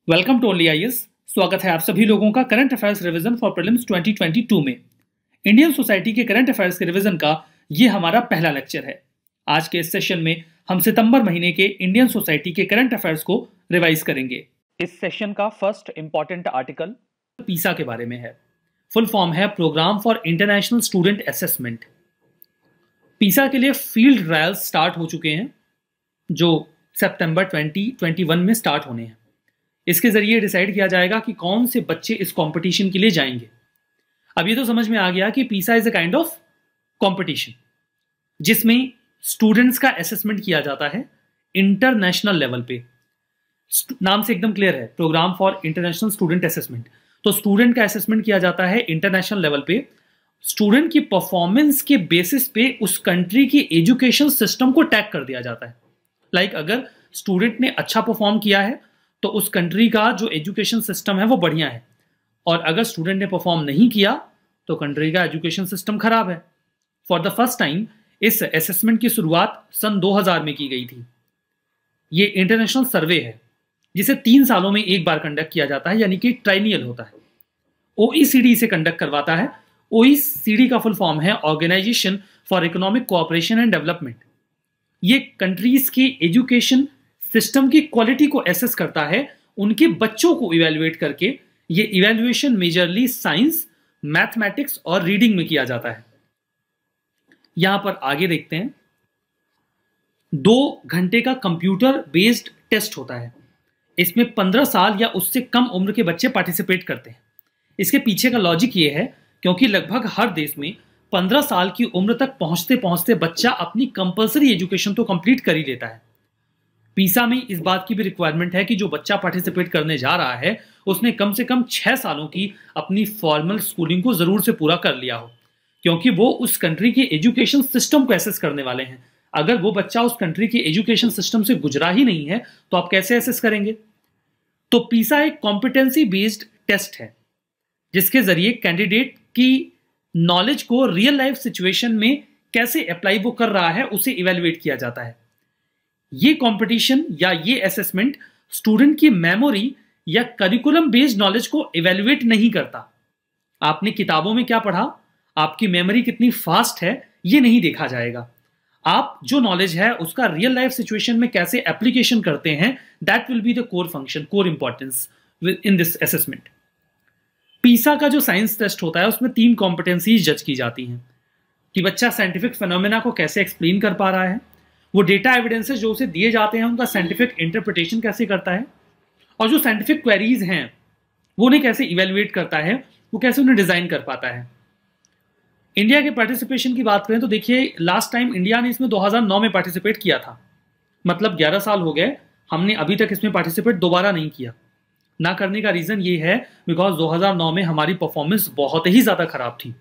Welcome to only IAS. स्वागत है आप सभी लोगों का current affairs revision for prelims 2022 में। इंडियन सोसाइटी के करंट अफेयर्स के रिवीजन का ये हमारा पहला लेक्चर है। आज के इस सेशन में हम सितंबर महीने के इंडियन सोसाइटी के करंट अफेयर्स को रिवाइज करेंगे। इस सेशन का फर्स्ट इंपॉर्टेंट आर्टिकल पीसा के बारे में है। फुल फॉर्म है programme for international student assessment. PISA के लिए फील्ड ट्रायल्स स्टार्ट हो चुके हैं जो सितंबर 2021 में स्टार्ट होने हैं। इसके जरिए डिसाइड किया जाएगा कि कौन से बच्चे इस कंपटीशन के लिए जाएंगे। अब ये तो समझ में आ गया कि पीसा is a kind of competition जिसमें स्टूडेंट्स का असेसमेंट किया जाता है इंटरनेशनल लेवल पे। नाम से एकदम क्लियर है, programme for international student assessment. तो स्टूडेंट का असेसमेंट किया जाता है इंटरनेशनल लेवल पे। स्टूडेंट की परफॉर्मेंस के बेसिस पे उस कंट्री की एजुकेशन सिस्टम को टैग कर दिया जाता है। लाइक अगर स्टूडेंट ने अच्छा परफॉर्म किया है तो उस कंट्री का जो एजुकेशन सिस्टम है वो बढ़िया है, और अगर स्टूडेंट ने परफॉर्म नहीं किया तो कंट्री का एजुकेशन सिस्टम खराब है। फॉर द फर्स्ट टाइम इस असेसमेंट की शुरुआत सन 2000 में की गई थी। ये इंटरनेशनल सर्वे है जिसे 3 सालों में एक बार कंडक्ट किया जाता है, यानी कि ट्राइनियल होता है। ओईसीडी से कंडक्ट करवाता है। ओईसीडी का फुल फॉर्म है organisation for economic cooperation and development. ये कंट्रीज की एजुकेशन सिस्टम की क्वालिटी को एसेस करता है, उनके बच्चों को इवैल्यूएट करके। ये इवैल्यूएशन मेजरली साइंस, मैथमेटिक्स और रीडिंग में किया जाता है। यहां पर आगे देखते हैं, 2 घंटे का कंप्यूटर बेस्ड टेस्ट होता है। इसमें 15 साल या उससे कम उम्र के बच्चे पार्टिसिपेट करते हैं। इसके पीछे का लॉजिक ये है क्योंकि लगभग हर देश में 15 साल की उम्र तक पहुंचते पहुंचते बच्चा अपनी कंपल्सरी एजुकेशन तो कंप्लीट कर ही लेता है। पीसा में इस बात की भी रिक्वायरमेंट है कि जो बच्चा पार्टिसिपेट करने जा रहा है उसने कम से कम 6 सालों की अपनी फॉर्मल स्कूलिंग को जरूर से पूरा कर लिया हो, क्योंकि वो उस कंट्री के एजुकेशन सिस्टम को एसेस करने वाले हैं। अगर वो बच्चा उस कंट्री के एजुकेशन सिस्टम से गुजरा ही नहीं है तो आप कैसे एसेस करेंगे। तो पीसा एक कॉम्पिटेंसी बेस्ड टेस्ट है जिसके जरिए कैंडिडेट की नॉलेज को रियल लाइफ सिचुएशन में कैसे अप्लाई वो कर रहा है उसे इवेल्युएट किया जाता है। ये कंपटीशन या ये असेसमेंट स्टूडेंट की मेमोरी या करिकुलम बेस्ड नॉलेज को इवेल्युएट नहीं करता। आपने किताबों में क्या पढ़ा, आपकी मेमोरी कितनी फास्ट है, ये नहीं देखा जाएगा। आप जो नॉलेज है उसका रियल लाइफ सिचुएशन में कैसे एप्लीकेशन करते हैं, that will be the core function, core importance in this assessment. पीसा का जो साइंस टेस्ट होता है उसमें 3 कॉम्पिटेंसीज जज की जाती हैं कि बच्चा साइंटिफिक फिनोमेना को कैसे एक्सप्लेन कर पा रहा है, वो डेटा एविडेंसेस जो उसे दिए जाते हैं उनका साइंटिफिक इंटरप्रिटेशन कैसे करता है, और जो साइंटिफिक क्वेरीज हैं वो उन्हें कैसे इवेल्युएट करता है, वो कैसे उन्हें डिजाइन कर पाता है। इंडिया के पार्टिसिपेशन की बात करें तो देखिए, लास्ट टाइम इंडिया ने इसमें 2009 में पार्टिसिपेट किया था। मतलब 11 साल हो गए, हमने अभी तक इसमें पार्टिसिपेट दोबारा नहीं किया। ना करने का रीजन ये है बिकॉज 2009 में हमारी परफॉर्मेंस बहुत ही ज्यादा खराब थी।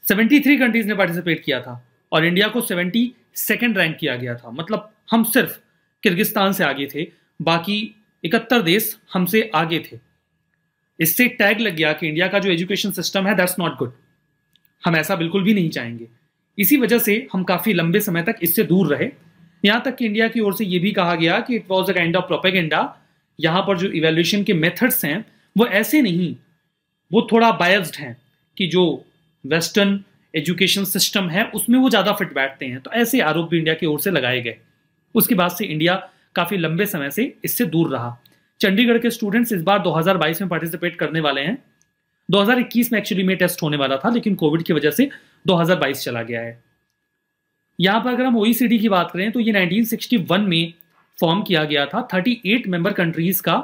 73 कंट्रीज ने पार्टिसिपेट किया था और इंडिया को 72nd रैंक किया गया था। मतलब हम सिर्फ किर्गिस्तान से आगे थे, बाकी 71 देश हमसे आगे थे। इससे टैग लग गया कि इंडिया का जो एजुकेशन सिस्टम है दैट्स नॉट गुड। हम ऐसा बिल्कुल भी नहीं चाहेंगे। इसी वजह से हम काफी लंबे समय तक इससे दूर रहे। यहां तक कि इंडिया की ओर से यह भी कहा गया कि it was a kind of propaganda. यहां पर जो इवैल्यूएशन के मेथड्स हैं वो ऐसे नहीं, वो थोड़ा बायस्ड हैं कि जो वेस्टर्न एजुकेशन सिस्टम है उसमें वो ज्यादा फिट बैठते हैं। तो ऐसे आरोप भी इंडिया की ओर से लगाए गए। उसके बाद से इंडिया काफी लंबे समय से इससे दूर रहा। चंडीगढ़ के स्टूडेंट्स इस बार 2022 में पार्टिसिपेट करने वाले हैं। 2021 में एक्चुअली में टेस्ट होने वाला था, लेकिन कोविड की वजह से 2022 चला गया है। यहां पर अगर हम ओईसीडी की बात करें तो ये 1961 में फॉर्म किया गया था। 38 मेंबर कंट्रीज का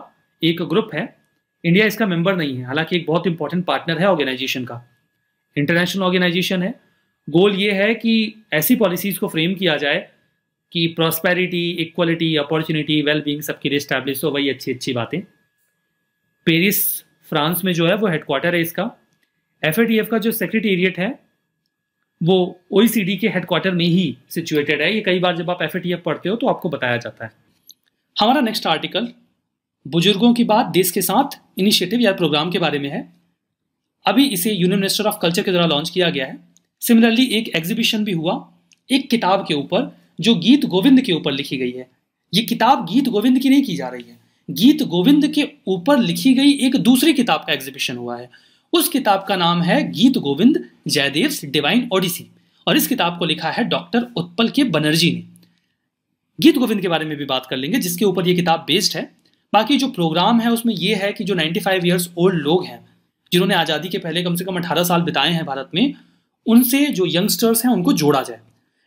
एक ग्रुप है। इंडिया इसका मेंबर नहीं है, हालांकि एक बहुत इंपॉर्टेंट पार्टनर है ऑर्गेनाइजेशन का। इंटरनेशनल ऑर्गेनाइजेशन है। गोल ये है कि ऐसी पॉलिसीज को फ्रेम किया जाए कि प्रॉस्पेरिटी, इक्वलिटी, अपॉर्चुनिटी, वेलबींग सबके लिए स्टैब्लिश हो। वही अच्छी अच्छी बातें। पेरिस फ्रांस में जो है वो हेडक्वार्टर है इसका। एफएटीएफ का जो सेक्रेटेरिएट है वो ओईसीडी के हेडक्वार्टर में ही सिचुएटेड है। ये कई बार जब आप एफएटीएफ पढ़ते हो तो आपको बताया जाता है। हमारा नेक्स्ट आर्टिकल बुजुर्गों की बात देश के साथ इनिशिएटिव या प्रोग्राम के बारे में है। अभी इसे यूनियन मिनिस्टर ऑफ कल्चर के द्वारा लॉन्च किया गया है। सिमिलरली एक एग्जीबिशन भी हुआ एक किताब के ऊपर जो गीत गोविंद के ऊपर लिखी गई है। ये किताब गीत गोविंद की नहीं की जा रही है, गीत गोविंद के ऊपर लिखी गई एक दूसरी किताब का एग्जीबिशन हुआ है। उस किताब का नाम है गीत गोविंद जयदेव्स डिवाइन ओडिसी, और इस किताब को लिखा है डॉक्टर उत्पल के बनर्जी ने। गीत गोविंद के बारे में भी बात कर लेंगे, जिसके ऊपर ये किताब बेस्ड है। बाकी जो प्रोग्राम है उसमें यह है कि जो 95 ईयर्स ओल्ड लोग हैं, जिन्होंने आज़ादी के पहले कम से कम 18 साल बिताए हैं भारत में, उनसे जो यंगस्टर्स हैं उनको जोड़ा जाए।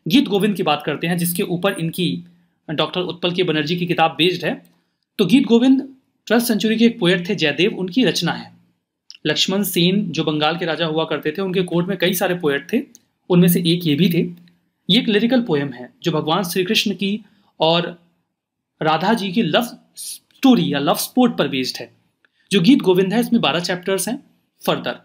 गीत गोविंद की बात करते हैं, जिसके ऊपर इनकी डॉक्टर उत्पल के बनर्जी की किताब बेस्ड है। तो गीत गोविंद 12th सेंचुरी के एक पोएट थे जयदेव, उनकी रचना है। लक्ष्मण सेन जो बंगाल के राजा हुआ करते थे, उनके कोर्ट में कई सारे पोएट थे, उनमें से एक ये भी थे। ये एक लिरिकल पोएम है जो भगवान श्री कृष्ण की और राधा जी की लव स्टोरी या लव स्पोर्ट पर बेस्ड है। जो गीत गोविंद है इसमें 12 चैप्टर्स हैं, फर्दर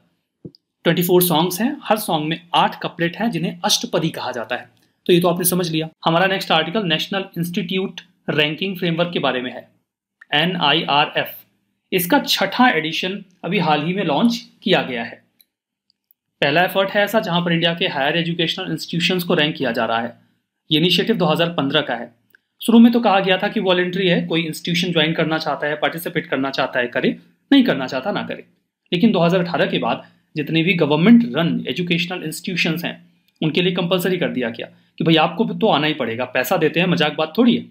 24 सॉन्ग्स हैं। हर सॉन्ग में 8 कपलेट हैं जिन्हें अष्टपदी कहा जाता है। तो ये तो आपने समझ लिया। हमारा next article national institute ranking framework के बारे में है, NIRF। इसका 6वां एडिशन अभी हाल ही में लॉन्च किया गया है। पहला एफर्ट है ऐसा जहां पर इंडिया के हायर एजुकेशनल इंस्टीट्यूशंस को रैंक किया जा रहा है। ये इनिशिएटिव 2015 का है। शुरू में तो कहा गया था कि वॉलंटरी है, कोई इंस्टीट्यूशन ज्वाइन करना चाहता है, पार्टिसिपेट करना चाहता है करे, नहीं करना चाहता ना करे। लेकिन 2018 के बाद जितने भी गवर्नमेंट रन एजुकेशनल इंस्टीट्यूशंस हैं उनके लिए कंपलसरी कर दिया गया कि भाई आपको तो आना ही पड़ेगा, पैसा देते हैं, मजाक बात थोड़ी है,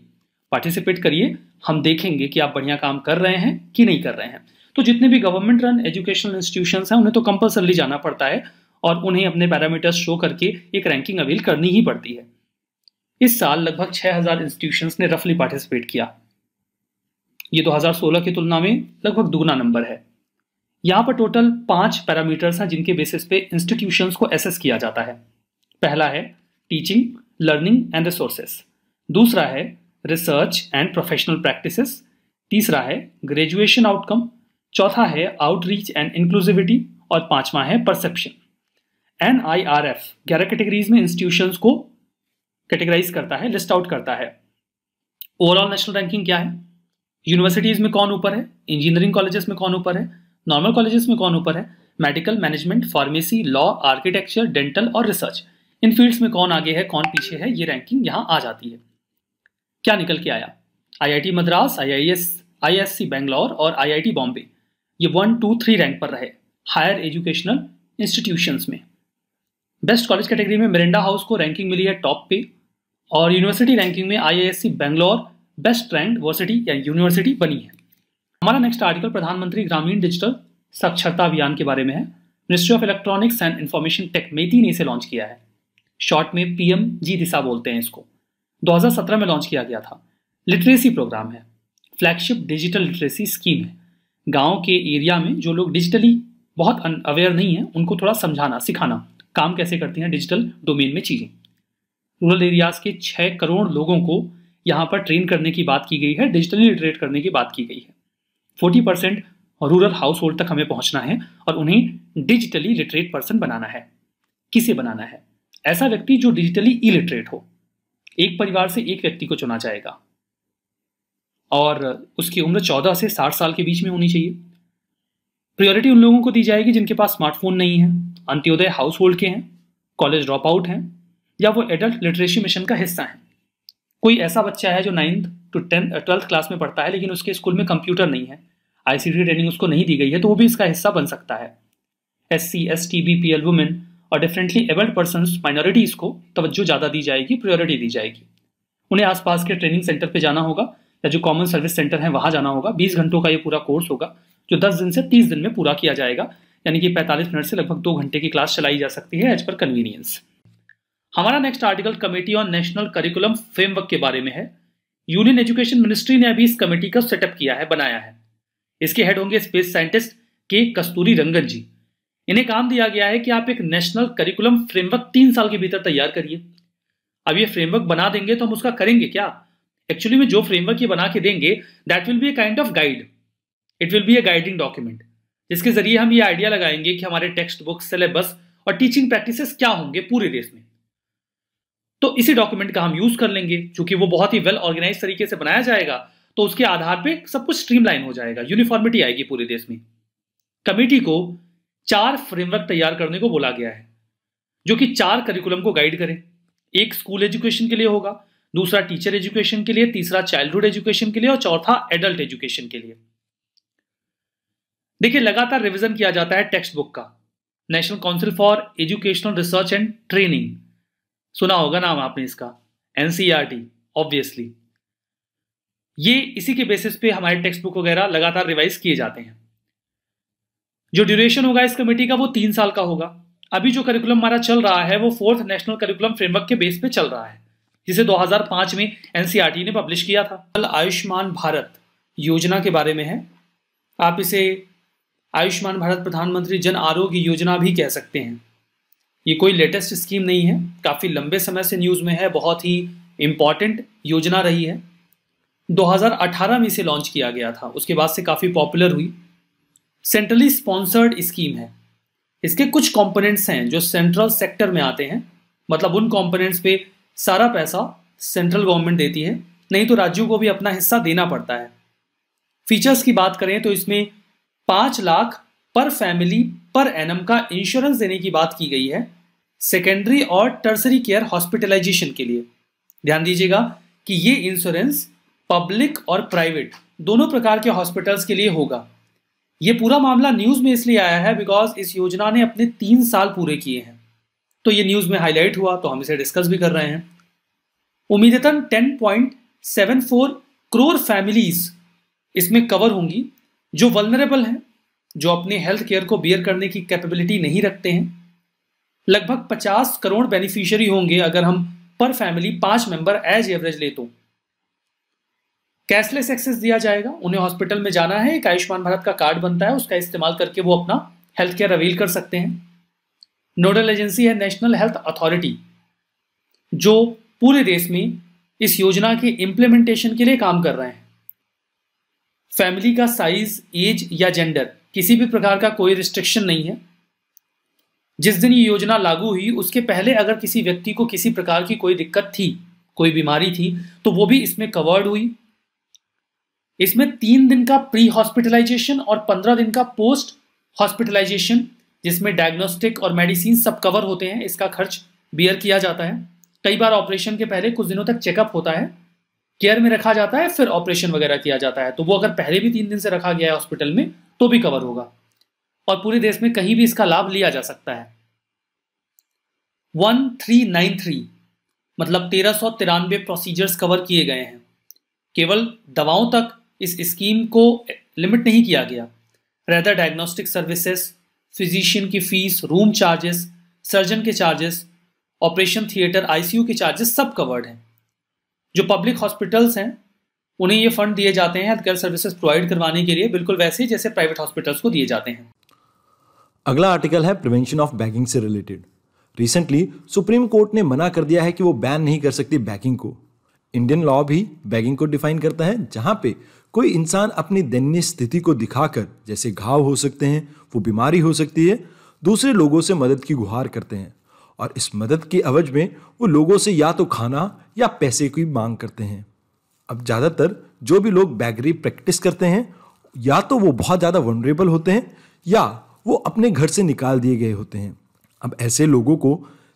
पार्टिसिपेट करिए, हम देखेंगे कि आप बढ़िया काम कर रहे हैं कि नहीं कर रहे हैं। तो जितने भी गवर्नमेंट रन एजुकेशनल इंस्टीट्यूशंस हैं उन्हें तो कंपलसरी जाना पड़ता है और उन्हें अपने पैरामीटर्स शो करके एक रैंकिंग अवेल करनी ही पड़ती है। इस साल लगभग 6000 इंस्टीट्यूशंस ने रफली पार्टिसिपेट किया। ये 2016 की तुलना में लगभग दुगना नंबर है। यहाँ पर टोटल 5 पैरामीटर्स हैं जिनके बेसिस पे इंस्टीट्यूशंस को एसेस किया जाता है। पहला है टीचिंग, लर्निंग एंड रिसोर्सेस। दूसरा है रिसर्च एंड प्रोफेशनल प्रैक्टिसेस। तीसरा है ग्रेजुएशन आउटकम। चौथा है आउटरीच एंड इंक्लूसिविटी। और 5वां है परसेप्शन। NIRF 11 कैटेगरीज में इंस्टीट्यूशंस को कैटेगराइज करता है, लिस्ट आउट करता है। ओवरऑल नेशनल रैंकिंग क्या है? यूनिवर्सिटीज में कौन ऊपर है, इंजीनियरिंग कॉलेजेस में कौन ऊपर है, नॉर्मल कॉलेजेस में कौन ऊपर है, medical, management, pharmacy, law, architecture, dental और रिसर्च, इन फील्ड्स में कौन आगे है, कौन पीछे है, ये रैंकिंग यहाँ आ जाती है। क्या निकल के आया? IIT मद्रास, IISc बैंगलोर और IIT बॉम्बे ये 1, 2, 3 रैंक पर रहे हायर एजुकेशनल इंस्टीट्यूशंस में। बेस्ट कॉलेज कैटेगरी में मिरिंडा हाउस को रैंकिंग मिली है टॉप पे, और यूनिवर्सिटी रैंकिंग में IISc Bangalore best rank varsity या यूनिवर्सिटी बनी है। हमारा नेक्स्ट आर्टिकल प्रधानमंत्री ग्रामीण डिजिटल साक्षरता अभियान के बारे में है। Ministry of electronics and information tech MeitY ने इसे लॉन्च किया है। शॉर्ट में PMG दिशा बोलते हैं इसको। 2017 में लॉन्च किया गया था। लिटरेसी प्रोग्राम है, फ्लैगशिप डिजिटल लिटरेसी स्कीम है। गांव के एरिया में जो लोग डिजिटली बहुत अवेयर नहीं है उनको थोड़ा समझाना, सिखाना, काम कैसे करती हैं डिजिटल डोमेन में चीजें। रूरल एरियाज के 6 करोड़ लोगों को यहाँ पर ट्रेन करने की बात की गई है, डिजिटली लिटरेट करने की बात की गई है। 40% रूरल हाउस होल्ड तक हमें पहुंचना है और उन्हें डिजिटली लिटरेट पर्सन बनाना है। किसे बनाना है? ऐसा व्यक्ति जो डिजिटली इलिटरेट हो। एक परिवार से एक व्यक्ति को चुना जाएगा और उसकी उम्र 14 से 60 साल के बीच में होनी चाहिए। प्रायोरिटी उन लोगों को दी जाएगी जिनके पास स्मार्टफोन नहीं है, अंत्योदय हाउस होल्ड के हैं, कॉलेज ड्रॉप आउट हैं या वो एडल्ट लिटरेसी मिशन का हिस्सा हैं। कोई ऐसा बच्चा है जो 9th to 12th क्लास में पढ़ता है लेकिन उसके स्कूल में कंप्यूटर नहीं है, ICT ट्रेनिंग उसको नहीं दी गई है, तो वो भी इसका हिस्सा बन सकता है। SC, ST, BPL, वुमेन और डिफरेंटली एबल्ड पर्सन्स, माइनॉरिटीज को तवज्जो ज़्यादा दी जाएगी, प्रायोरिटी दी जाएगी। उन्हें आसपास के ट्रेनिंग सेंटर पे जाना होगा या जो कॉमन सर्विस सेंटर है वहाँ जाना होगा। 20 घंटों का ये पूरा कोर्स होगा जो 10 दिन से 30 दिन में पूरा किया जाएगा, यानी कि 45 मिनट से लगभग 2 घंटे की क्लास चलाई जा सकती है एज पर कन्वीनियंस। हमारा next article committee on national curriculum framework के बारे में है। यूनियन एजुकेशन मिनिस्ट्री ने अभी इस कमेटी का सेटअप किया है, बनाया है। इसके हेड होंगे स्पेस साइंटिस्ट के कस्तूरी रंगन जी। इन्हें काम दिया गया है कि आप एक नेशनल करिकुलम फ्रेमवर्क 3 साल के भीतर तैयार करिए। अब ये फ्रेमवर्क बना देंगे तो हम उसका करेंगे क्या? एक्चुअली में जो फ्रेमवर्क ये बना के देंगे that will be a kind of guide, it will be A guiding document, जिसके जरिए हम ये आइडिया लगाएंगे कि हमारे टेक्स्ट बुक, सिलेबस और टीचिंग प्रैक्टिसेस क्या होंगे पूरे देश में। तो इसी डॉक्यूमेंट का हम यूज कर लेंगे। चूंकि वो बहुत ही वेल ऑर्गेनाइज तरीके से बनाया जाएगा तो उसके आधार पे सब कुछ स्ट्रीमलाइन हो जाएगा, यूनिफॉर्मिटी आएगी पूरे देश में। कमेटी को 4 फ्रेमवर्क तैयार करने को बोला गया है जो कि 4 करिकुलम को गाइड करें। एक स्कूल एजुकेशन के लिए होगा, दूसरा टीचर एजुकेशन के लिए, तीसरा चाइल्डहुड एजुकेशन के लिए और चौथा एडल्ट एजुकेशन के लिए। देखिए, लगातार रिवीजन किया जाता है टेक्स्ट बुक का। National council for educational research and training, सुना होगा नाम आपने इसका, एनसीईआरटी ऑब्वियसली। ये इसी के बेसिस पे हमारे टेक्स्ट बुक वगैरह लगातार रिवाइज किए जाते हैं। जो ड्यूरेशन होगा इस कमेटी का वो 3 साल का होगा। अभी जो करिकुलम हमारा चल रहा है वो 4th नेशनल करिकुलम फ्रेमवर्क के बेस पे चल रहा है, जिसे 2005 में एनसीईआरटी ने पब्लिश किया था। आयुष्मान भारत योजना के बारे में है। आप इसे आयुष्मान भारत प्रधानमंत्री जन आरोग्य योजना भी कह सकते हैं। ये कोई लेटेस्ट स्कीम नहीं है, काफ़ी लंबे समय से न्यूज़ में है, बहुत ही इंपॉर्टेंट योजना रही है। 2018 में इसे लॉन्च किया गया था, उसके बाद से काफ़ी पॉपुलर हुई। सेंट्रली स्पॉन्सर्ड स्कीम है। इसके कुछ कंपोनेंट्स हैं जो सेंट्रल सेक्टर में आते हैं, मतलब उन कंपोनेंट्स पे सारा पैसा सेंट्रल गवर्नमेंट देती है, नहीं तो राज्यों को भी अपना हिस्सा देना पड़ता है। फीचर्स की बात करें तो इसमें 5 लाख पर फैमिली पर एनम का इंश्योरेंस देने की बात की गई है सेकेंडरी और टर्सरी केयर हॉस्पिटलाइजेशन के लिए। ध्यान दीजिएगा कि ये इंश्योरेंस पब्लिक और प्राइवेट दोनों प्रकार के हॉस्पिटल्स के लिए होगा। ये पूरा मामला न्यूज़ में इसलिए आया है बिकॉज इस योजना ने अपने 3 साल पूरे किए हैं, तो ये न्यूज़ में हाईलाइट हुआ तो हम इसे डिस्कस भी कर रहे हैं। उम्मीदतन 10.74 करोड़ फैमिलीज इसमें कवर होंगी जो वल्नरेबल हैं, जो अपने हेल्थ केयर को बियर करने की कैपेबिलिटी नहीं रखते हैं। लगभग 50 करोड़ बेनिफिशियरी होंगे अगर हम पर फैमिली 5 मेंबर एज एवरेज ले तो। कैशलेस एक्सेस दिया जाएगा। उन्हें हॉस्पिटल में जाना है, एक आयुष्मान भारत का कार्ड बनता है, उसका इस्तेमाल करके वो अपना हेल्थ केयर अवेल कर सकते हैं। नोडल एजेंसी है नेशनल हेल्थ अथॉरिटी, जो पूरे देश में इस योजना के इम्प्लीमेंटेशन के लिए काम कर रहे हैं। फैमिली का साइज, एज या जेंडर किसी भी प्रकार का कोई रिस्ट्रिक्शन नहीं है। जिस दिन ये योजना लागू हुई उसके पहले अगर किसी व्यक्ति को किसी प्रकार की कोई दिक्कत थी, कोई बीमारी थी, तो वो भी इसमें कवर्ड हुई। इसमें 3 दिन का प्री हॉस्पिटलाइजेशन और 15 दिन का पोस्ट हॉस्पिटलाइजेशन, जिसमें डायग्नोस्टिक और मेडिसिन सब कवर होते हैं, इसका खर्च बियर किया जाता है। कई बार ऑपरेशन के पहले कुछ दिनों तक चेकअप होता है, केयर में रखा जाता है, फिर ऑपरेशन वगैरह किया जाता है, तो वो अगर पहले भी 3 दिन से रखा गया है हॉस्पिटल में तो भी कवर होगा और पूरे देश में कहीं भी इसका लाभ लिया जा सकता है। 1393 मतलब 1393 प्रोसीजर्स कवर किए गए हैं। केवल दवाओं तक इस स्कीम को लिमिट नहीं किया गया, रेदर डायग्नोस्टिक सर्विसेज, फिजिशियन की फीस, रूम चार्जेस, सर्जन के चार्जेस, ऑपरेशन थिएटर, आईसीयू के चार्जेस सब कवर्ड हैं। जो पब्लिक हॉस्पिटल्स हैं उन्हें ये फंड दिए जाते हैं हेल्थ केयर सर्विसेज प्रोवाइड करवाने के लिए, बिल्कुल वैसे ही जैसे प्राइवेट हॉस्पिटल्स को दिए जाते हैं। अगला आर्टिकल है प्रिवेंशन ऑफ बैगिंग से रिलेटेड। रिसेंटली सुप्रीम कोर्ट ने मना कर दिया है कि वो बैन नहीं कर सकती बैगिंग को। इंडियन लॉ भी बैगिंग को डिफाइन करता है, जहां पे कोई इंसान अपनी दैन्य स्थिति को दिखाकर, जैसे घाव हो सकते हैं, वो बीमारी हो सकती है, दूसरे लोगों से मदद की गुहार करते हैं और इस मदद की एवज में वो लोगों से या तो खाना या पैसे की मांग करते हैं। अब ज़्यादातर जो भी लोग बैगरी प्रैक्टिस करते हैं या तो वो बहुत ज़्यादा वनरेबल होते हैं या वो अपने घर से निकाल दिए गए होते हैं। अब ऐसे लोगों को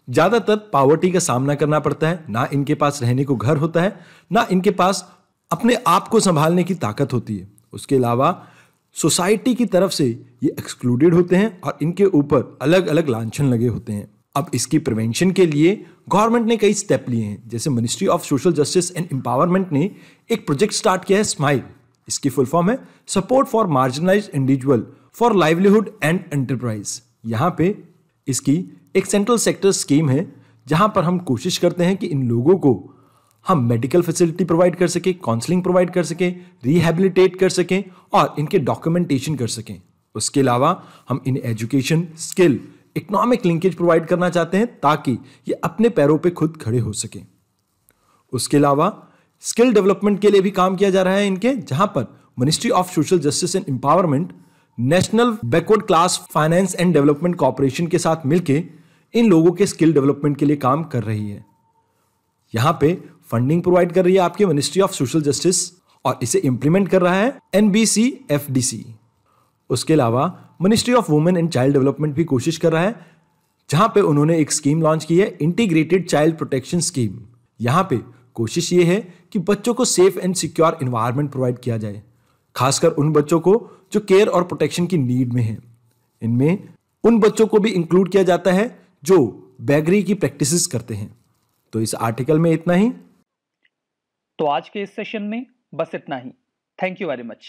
ज़्यादातर पॉवर्टी का सामना करना पड़ता है, ना इनके पास रहने को घर होता है, ना इनके पास अपने आप को संभालने की ताकत होती है। उसके अलावा सोसाइटी की तरफ से ये एक्सक्लूडेड होते हैं और इनके ऊपर अलग अलग लांछन लगे होते हैं। अब इसकी प्रिवेंशन के लिए गवर्नमेंट ने कई स्टेप लिए हैं, जैसे ministry of social justice and empowerment ने एक प्रोजेक्ट स्टार्ट किया है, स्माइल। इसकी फुल फॉर्म है support for marginalised individual for livelihood and enterprise. यहाँ पे इसकी एक सेंट्रल सेक्टर स्कीम है, जहां पर हम कोशिश करते हैं कि इन लोगों को हम मेडिकल फैसिलिटी प्रोवाइड कर सके, काउंसलिंग प्रोवाइड कर सके, रिहैबिलिटेट कर सकें और इनके डॉक्यूमेंटेशन कर सकें। उसके अलावा हम in education, skill, economic linkage provide करना चाहते हैं ताकि ये अपने पैरों पे खुद खड़े हो सकें। उसके अलावा स्किल डेवलपमेंट के लिए भी काम किया जा रहा है इनके, जहां पर ministry of social justice and empowerment national backward class finance and development corporation के साथ मिलकर इन लोगों के स्किल डेवलपमेंट के लिए काम कर रही है। यहां पे फंडिंग प्रोवाइड कर रही है आपकी मिनिस्ट्री ऑफ सोशल जस्टिस और इसे इंप्लीमेंट कर रहा है NBCFDC। उसके अलावा ministry of women and child development भी कोशिश कर रहा है, जहां पे उन्होंने एक स्कीम लॉन्च की है, इंटीग्रेटेड चाइल्ड प्रोटेक्शन स्कीम। यहां पे कोशिश ये है कि बच्चों को safe and secure environment provide किया जाए, खासकर उन बच्चों को जो केयर और प्रोटेक्शन की नीड में हैं। इनमें उन बच्चों को भी इंक्लूड किया जाता है जो बैगरी की प्रैक्टिसेस करते हैं। तो इस आर्टिकल में इतना ही। तो आज के इस सेशन में बस इतना ही। Thank you very much.